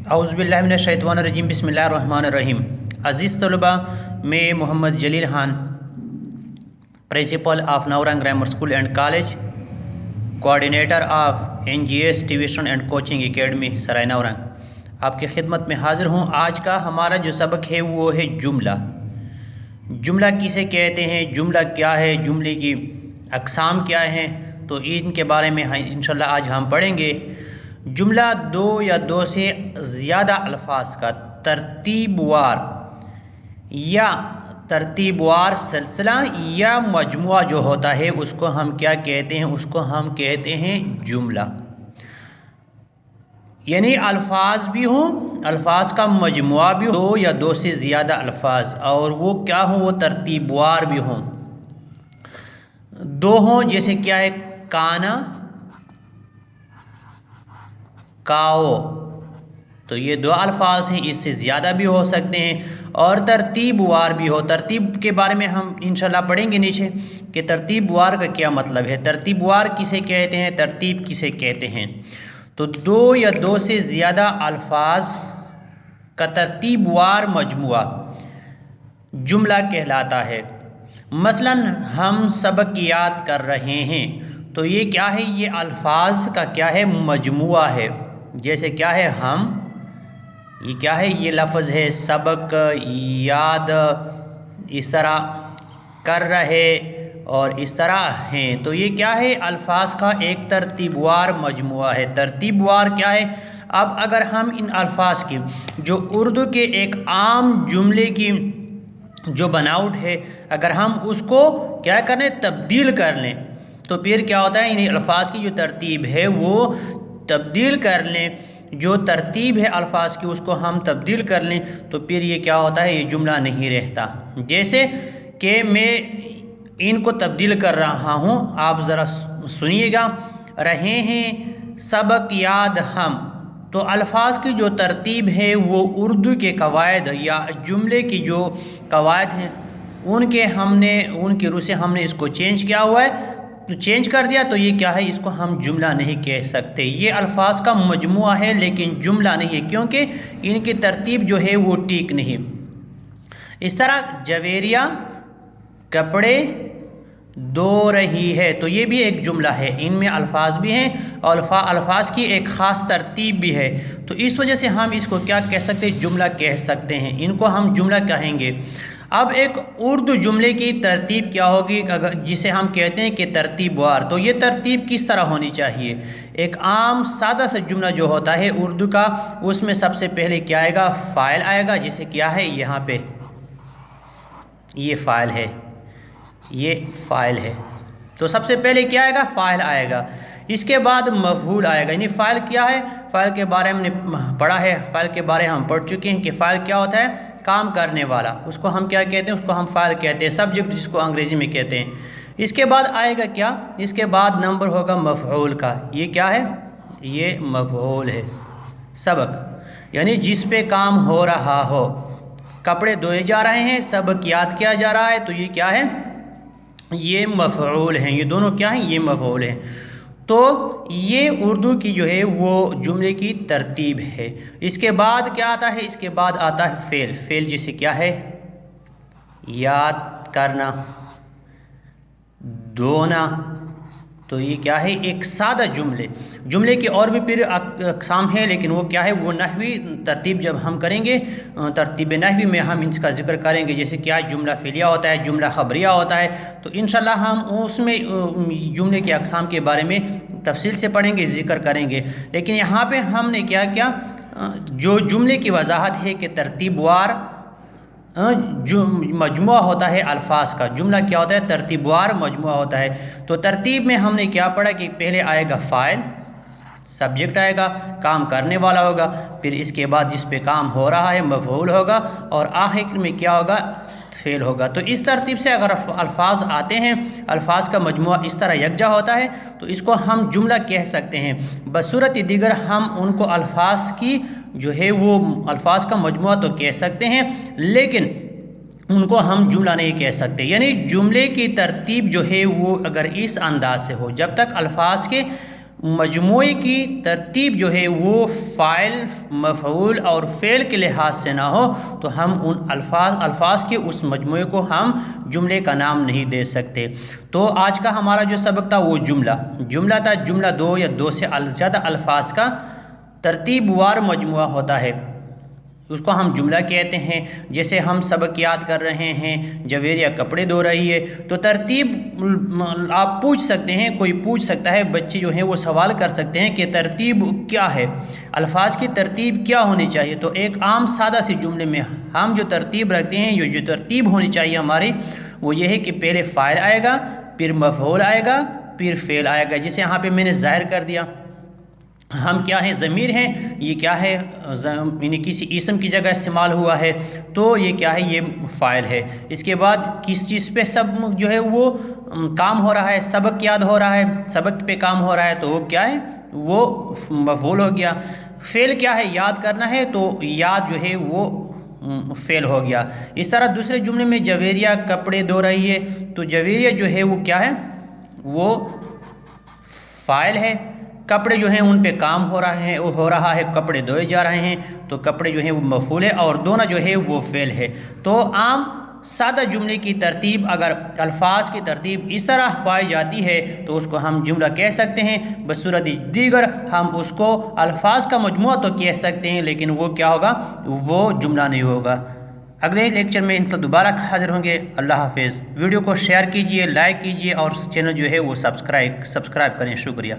اعوذ باللہ من الشیطان الرجیم بسم اللہ الرحمن الرحیم۔ عزیز طلبہ، میں Muhammad Jalil Khan, principal of Naurang grammar school and college, coordinator of NGS tuition and coaching academy Sarai Naurang, آپ کی خدمت میں حاضر ہوں۔ آج کا ہمارا جو سبق ہے وہ ہے جملہ۔ جملہ کسے کہتے ہیں، جملہ کیا ہے، جملے کی اقسام کیا ہیں، تو ان کے بارے میں انشاءاللہ آج ہم پڑھیں گے۔ جملہ دو یا دو سے زیادہ الفاظ کا ترتیب وار سلسلہ یا مجموعہ جو ہوتا ہے اس کو ہم کیا کہتے ہیں، اس کو ہم کہتے ہیں جملہ۔ یعنی الفاظ بھی ہوں، الفاظ کا مجموعہ بھی ہو، دو یا دو سے زیادہ الفاظ، اور وہ کیا ہوں، وہ ترتیب وار بھی ہوں۔ دو ہوں جیسے کیا ہے، کانا، کاؤ، تو یہ دو الفاظ ہیں، اس سے زیادہ بھی ہو سکتے ہیں، اور ترتیب وار بھی ہو۔ ترتیب کے بارے میں ہم انشاءاللہ پڑھیں گے نیچے کہ ترتیب وار کا کیا مطلب ہے، ترتیب وار کسے کہتے ہیں، ترتیب کسے کہتے ہیں۔ تو دو یا دو سے زیادہ الفاظ کا ترتیب وار مجموعہ جملہ کہلاتا ہے۔ مثلا ہم سبق یاد کر رہے ہیں، تو یہ کیا ہے، یہ الفاظ کا کیا ہے، مجموعہ ہے۔ جیسے کیا ہے، ہم، یہ کیا ہے، یہ لفظ ہے، سبق، یاد، اس طرح کر رہے اور اس طرح ہیں، تو یہ کیا ہے، الفاظ کا ایک ترتیب وار مجموعہ ہے۔ ترتیب وار کیا ہے، اب اگر ہم ان الفاظ کی جو اردو کے ایک عام جملے کی جو بناوٹ ہے، اگر ہم اس کو کیا کریں، تبدیل کر لیں، تو پھر کیا ہوتا ہے، ان الفاظ کی جو ترتیب ہے وہ تبدیل کر لیں، جو ترتیب ہے الفاظ کی اس کو ہم تبدیل کر لیں، تو پھر یہ کیا ہوتا ہے، یہ جملہ نہیں رہتا۔ جیسے کہ میں ان کو تبدیل کر رہا ہوں، آپ ذرا سنیے گا، رہے ہیں، سبق یاد ہم، تو الفاظ کی جو ترتیب ہے وہ اردو کے قواعد یا جملے کی جو قواعد ہیں ان کی روح سے ہم نے اس کو چینج کیا ہوا ہے، تو چینج کر دیا، تو یہ کیا ہے، اس کو ہم جملہ نہیں کہہ سکتے۔ یہ الفاظ کا مجموعہ ہے لیکن جملہ نہیں ہے، کیونکہ ان کی ترتیب جو ہے وہ ٹھیک نہیں۔ اس طرح جویریہ کپڑے دھو رہی ہے، تو یہ بھی ایک جملہ ہے، ان میں الفاظ بھی ہیں اور الفاظ کی ایک خاص ترتیب بھی ہے، تو اس وجہ سے ہم اس کو کیا کہہ سکتے ہیں، جملہ کہہ سکتے ہیں، ان کو ہم جملہ کہیں گے۔ اب ایک اردو جملے کی ترتیب کیا ہوگی، جسے ہم کہتے ہیں کہ ترتیب وار، تو یہ ترتیب کس طرح ہونی چاہیے۔ ایک عام سادہ سا جملہ جو ہوتا ہے اردو کا، اس میں سب سے پہلے کیا آئے گا، فاعل آئے گا، جیسے کیا ہے، یہاں پہ یہ فاعل ہے، یہ فاعل ہے، تو سب سے پہلے کیا آئے گا، فاعل آئے گا، اس کے بعد مفعول آئے گا۔ یعنی فاعل کیا ہے، فاعل کے بارے میں ہم نے پڑھا ہے، فاعل کے بارے ہم پڑھ چکے ہیں کہ فاعل کیا ہوتا ہے، کام کرنے والا، اس کو ہم کیا کہتے ہیں، اس کو ہم فاعل کہتے ہیں، سبجیکٹ جس کو انگریزی میں کہتے ہیں۔ اس کے بعد آئے گا کیا، اس کے بعد نمبر ہوگا مفعول کا، یہ کیا ہے، یہ مفعول ہے، سبق، یعنی جس پہ کام ہو رہا ہو، کپڑے دھوئے جا رہے ہیں، سبق یاد کیا جا رہا ہے، تو یہ کیا ہے، یہ مفعول ہیں، یہ دونوں کیا ہیں، یہ مفعول ہیں۔ تو یہ اردو کی جو ہے وہ جملے کی ترتیب ہے۔ اس کے بعد کیا آتا ہے، اس کے بعد آتا ہے فعل، فعل جسے کیا ہے، یاد کرنا، دھونا، تو یہ کیا ہے، ایک سادہ جملے کی اور بھی پھر اقسام ہیں، لیکن وہ کیا ہے، وہ نحوی ترتیب جب ہم کریں گے، ترتیب نحوی میں ہم ان کا ذکر کریں گے، جیسے کیا جملہ فعلیہ ہوتا ہے، جملہ خبریہ ہوتا ہے، تو انشاءاللہ ہم اس میں جملے کے اقسام کے بارے میں تفصیل سے پڑھیں گے، ذکر کریں گے۔ لیکن یہاں پہ ہم نے کیا کیا، جو جملے کی وضاحت ہے کہ ترتیب وار جو مجموعہ ہوتا ہے الفاظ کا، جملہ کیا ہوتا ہے، ترتیب وار مجموعہ ہوتا ہے۔ تو ترتیب میں ہم نے کیا پڑھا کہ پہلے آئے گا فاعل، سبجیکٹ آئے گا، کام کرنے والا ہوگا، پھر اس کے بعد جس پہ کام ہو رہا ہے مفعول ہوگا، اور آخر میں کیا ہوگا، فعل ہوگا۔ تو اس ترتیب سے اگر الفاظ آتے ہیں، الفاظ کا مجموعہ اس طرح یکجا ہوتا ہے، تو اس کو ہم جملہ کہہ سکتے ہیں۔ بصورت دیگر ہم ان کو الفاظ کی جو ہے وہ الفاظ کا مجموعہ تو کہہ سکتے ہیں، لیکن ان کو ہم جملہ نہیں کہہ سکتے۔ یعنی جملے کی ترتیب جو ہے وہ اگر اس انداز سے ہو، جب تک الفاظ کے مجموعے کی ترتیب جو ہے وہ فاعل مفعول اور فعل کے لحاظ سے نہ ہو تو ہم ان الفاظ کے اس مجموعے کو ہم جملے کا نام نہیں دے سکتے۔ تو آج کا ہمارا جو سبق تھا وہ جملہ تھا۔ جملہ دو یا دو سے زیادہ الفاظ کا ترتیب وار مجموعہ ہوتا ہے، اس کو ہم جملہ کہتے ہیں۔ جیسے ہم سبق یاد کر رہے ہیں جویریہ کپڑے دھو رہی ہے، تو ترتیب آپ پوچھ سکتے ہیں، کوئی پوچھ سکتا ہے، بچے جو ہیں وہ سوال کر سکتے ہیں کہ ترتیب کیا ہے، الفاظ کی ترتیب کیا ہونی چاہیے۔ تو ایک عام سادہ سی جملے میں ہم جو ترتیب رکھتے ہیں، جو ترتیب ہونی چاہیے ہماری، وہ یہ ہے کہ پہلے فاعل آئے گا، پھر مفعول آئے گا، پھر فعل آئے گا۔ جیسے یہاں پہ میں نے ظاہر کر دیا، ہم کیا ہیں، ضمیر ہیں، یہ کیا ہے، یعنی کسی اسم کی جگہ استعمال ہوا ہے، تو یہ کیا ہے، یہ فاعل ہے۔ اس کے بعد کس چیز پہ سب جو ہے وہ کام ہو رہا ہے، سبق یاد ہو رہا ہے، سبق پہ کام ہو رہا ہے، تو وہ کیا ہے، وہ مفعول ہو گیا۔ فعل کیا ہے، یاد کرنا ہے، تو یاد جو ہے وہ فعل ہو گیا۔ اس طرح دوسرے جملے میں جویریہ کپڑے دھو رہی ہے، تو جویریہ جو ہے وہ کیا ہے، وہ فاعل ہے۔ کپڑے جو ہیں ان پہ کام ہو رہا ہے، کپڑے دھوئے جا رہے ہیں، تو کپڑے جو ہیں وہ مفعول ہے اور دھونا جو ہے وہ فعل ہے۔ تو عام سادہ جملے کی ترتیب، اگر الفاظ کی ترتیب اس طرح پائی جاتی ہے تو اس کو ہم جملہ کہہ سکتے ہیں۔ بصورت دیگر ہم اس کو الفاظ کا مجموعہ تو کہہ سکتے ہیں، لیکن وہ کیا ہوگا، وہ جملہ نہیں ہوگا۔ اگلے لیکچر میں ان کا دوبارہ حاضر ہوں گے۔ اللہ حافظ۔ ویڈیو کو شیئر کیجئے، لائک کیجئے اور چینل جو ہے وہ سبسکرائب کریں۔ شکریہ۔